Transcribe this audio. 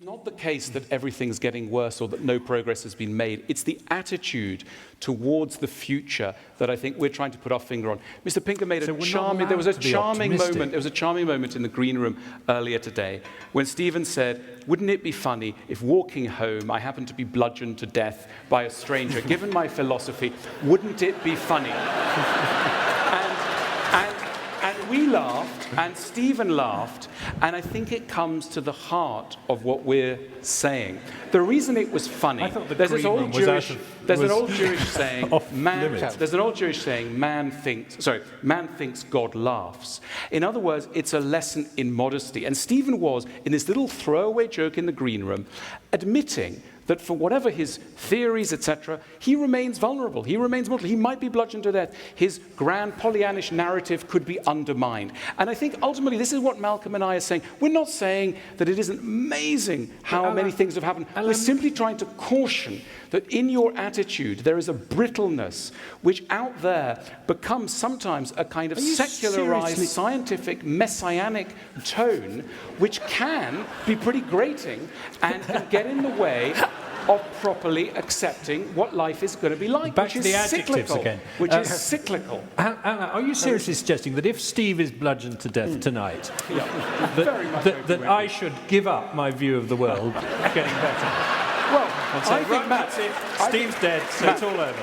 It's not the case that everything's getting worse or that no progress has been made. It's the attitude towards the future that I think we're trying to put our finger on. Mr. Pinker made a charming, there was a charming moment in the green room earlier today when Stephen said, wouldn't it be funny if walking home I happened to be bludgeoned to death by a stranger? Given my philosophy, wouldn't it be funny? And we laughed, and Stephen laughed, and I think it comes to the heart of what we're saying. The reason it was funny, there's an old Jewish saying, man thinks, God laughs. In other words, it's a lesson in modesty. And Stephen was, in this little throwaway joke in the green room, admitting that for whatever his theories, etc., he remains vulnerable, he remains mortal, he might be bludgeoned to death. His grand Pollyannish narrative could be undermined. And I think ultimately this is what Malcolm and I are saying. We're not saying that it isn't amazing how many things have happened. We're simply trying to caution that in your attitude there is a brittleness which out there becomes sometimes a kind of secularized, scientific, messianic tone which can be pretty grating and can get in the way of properly accepting what life is going to be like, Back to the adjectives again. Which is cyclical. Anna, are you seriously suggesting that if Steve is bludgeoned to death tonight, that I should give up my view of the world getting better? Well, and say, right, that's it, Steve's dead, so it's all over.